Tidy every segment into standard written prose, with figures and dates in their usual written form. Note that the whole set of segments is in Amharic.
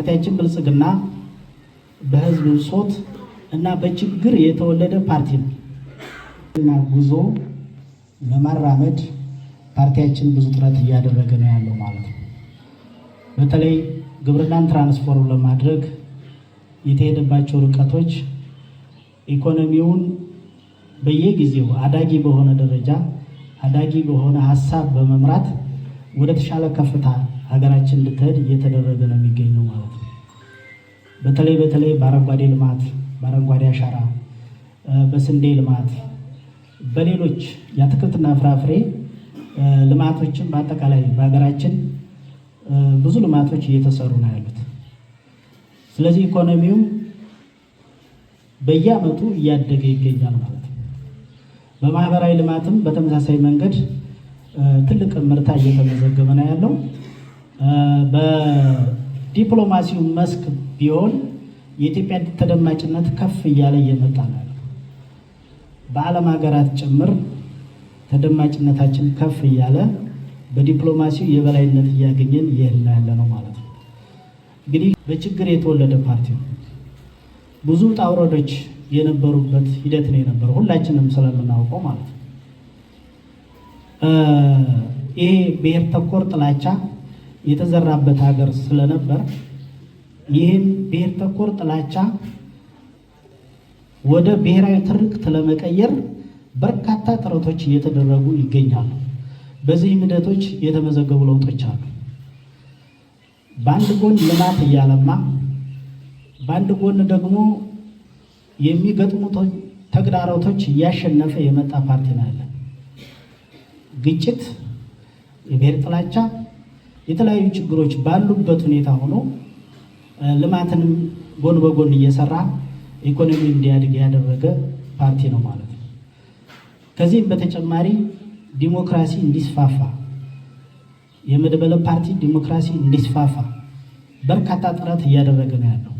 ፓርቲያችን ብልጽግና በህዝብ ብሶት እና በችግር የተወለደ ፓርቲ ነው እና ጉዞ ለማራመድ ፓርቲያችን ብዙ ጥረት እያደረገ ነው ያለው ማለት ነው። በተለይ ግብርናን ትራንስፎርም ለማድረግ የተሄደባቸው ርቀቶች ኢኮኖሚውን በየጊዜው አዳጊ በሆነ ደረጃ አዳጊ በሆነ ሀሳብ በመምራት ወደ ተሻለ ከፍታ ሀገራችን እንድትሄድ እየተደረገ ነው የሚገኘው ማለት ነው። በተለይ በአረንጓዴ ልማት፣ በአረንጓዴ አሻራ፣ በስንዴ ልማት፣ በሌሎች የአትክልትና ፍራፍሬ ልማቶችን በአጠቃላይ በሀገራችን ብዙ ልማቶች እየተሰሩ ነው ያሉት። ስለዚህ ኢኮኖሚውም በየዓመቱ እያደገ ይገኛል ማለት ነው። በማህበራዊ ልማትም በተመሳሳይ መንገድ ትልቅ ምርታ እየተመዘገበ ነው ያለው። በዲፕሎማሲው መስክ ቢሆን የኢትዮጵያ ተደማጭነት ከፍ እያለ እየመጣ ነው ያለው። በዓለም ሀገራት ጭምር ተደማጭነታችን ከፍ እያለ በዲፕሎማሲው የበላይነት እያገኘን እየሄድን ያለ ነው ማለት ነው። እንግዲህ በችግር የተወለደ ፓርቲ ነው። ብዙ ውጣ ውረዶች የነበሩበት ሂደት ነው የነበረው፣ ሁላችንም ስለምናውቀው ማለት ነው። ይሄ ብሔር ተኮር ጥላቻ የተዘራበት ሀገር ስለነበር ይህን ብሔር ተኮር ጥላቻ ወደ ብሔራዊ ትርክት ለመቀየር በርካታ ጥረቶች እየተደረጉ ይገኛሉ። በዚህ ሂደቶች የተመዘገቡ ለውጦች አሉ። በአንድ ጎን ልማት እያለማ፣ በአንድ ጎን ደግሞ የሚገጥሙ ተግዳሮቶች እያሸነፈ የመጣ ፓርቲ ነው ያለ። ግጭት፣ የብሔር ጥላቻ፣ የተለያዩ ችግሮች ባሉበት ሁኔታ ሆኖ ልማትንም ጎን በጎን እየሰራ ኢኮኖሚ እንዲያድግ ያደረገ ፓርቲ ነው ማለት ነው። ከዚህም በተጨማሪ ዲሞክራሲ እንዲስፋፋ፣ የመድበለ ፓርቲ ዲሞክራሲ እንዲስፋፋ በርካታ ጥረት እያደረገ ነው ያለው።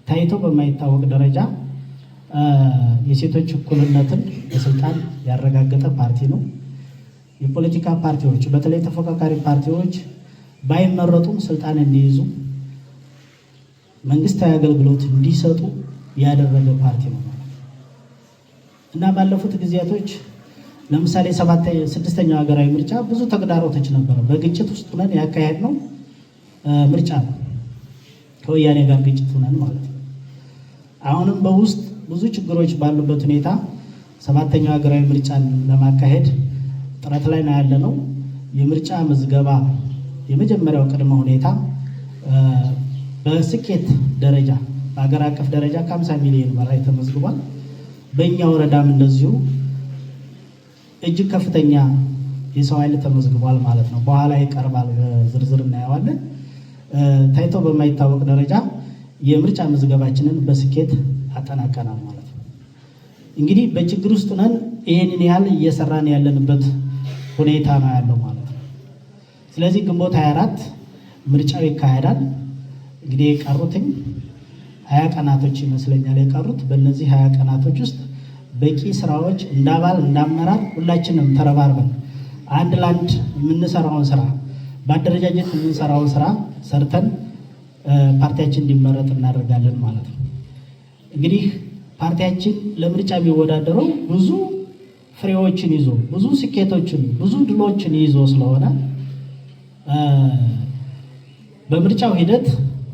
ታይቶ በማይታወቅ ደረጃ የሴቶች እኩልነትን በስልጣን ያረጋገጠ ፓርቲ ነው። የፖለቲካ ፓርቲዎች በተለይ ተፎካካሪ ፓርቲዎች ባይመረጡም ስልጣን እንዲይዙ፣ መንግስታዊ አገልግሎት እንዲሰጡ ያደረገ ፓርቲ ነው እና ባለፉት ጊዜያቶች ለምሳሌ ስድስተኛው ሀገራዊ ምርጫ ብዙ ተግዳሮቶች ነበሩ። በግጭት ውስጥ ሆነን ያካሄድነው ምርጫ ነው፣ ከወያኔ ጋር ግጭት ሆነን ማለት ነው። አሁንም በውስጥ ብዙ ችግሮች ባሉበት ሁኔታ ሰባተኛው ሀገራዊ ምርጫን ለማካሄድ ጥረት ላይ ነው ያለነው። የምርጫ ምዝገባ የመጀመሪያው ቅድመ ሁኔታ በስኬት ደረጃ በሀገር አቀፍ ደረጃ ከ50 ሚሊዮን በላይ ተመዝግቧል። በእኛ ወረዳም እንደዚሁ እጅግ ከፍተኛ የሰው ኃይል ተመዝግቧል ማለት ነው። በኋላ ይቀርባል፣ በዝርዝር እናየዋለን። ታይቶ በማይታወቅ ደረጃ የምርጫ ምዝገባችንን በስኬት አጠናቀናል ማለት ነው። እንግዲህ በችግር ውስጥ ነን ይህንን ያህል እየሰራን ያለንበት ሁኔታ ነው ያለው ማለት ነው። ስለዚህ ግንቦት 24 ምርጫው ይካሄዳል። እንግዲህ የቀሩትኝ 20 ቀናቶች ይመስለኛል የቀሩት። በእነዚህ 20 ቀናቶች ውስጥ በቂ ስራዎች እንዳባል እንዳመራር ሁላችንም ተረባርበን አንድ ለአንድ የምንሰራውን ስራ በአደረጃጀት የምንሰራውን ስራ ሰርተን ፓርቲያችን እንዲመረጥ እናደርጋለን ማለት ነው። እንግዲህ ፓርቲያችን ለምርጫ የሚወዳደረው ብዙ ፍሬዎችን ይዞ ብዙ ስኬቶችን ብዙ ድሎችን ይዞ ስለሆነ በምርጫው ሂደት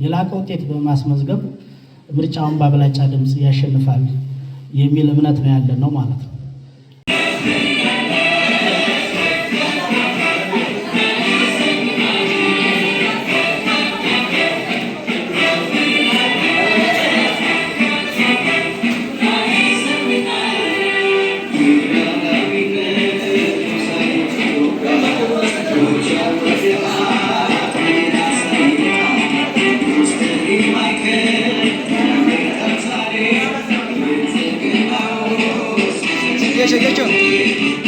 የላቀ ውጤት በማስመዝገብ ምርጫውን በአብላጫ ድምፅ ያሸንፋል የሚል እምነት ነው ያለን ነው ማለት ነው። Geçe.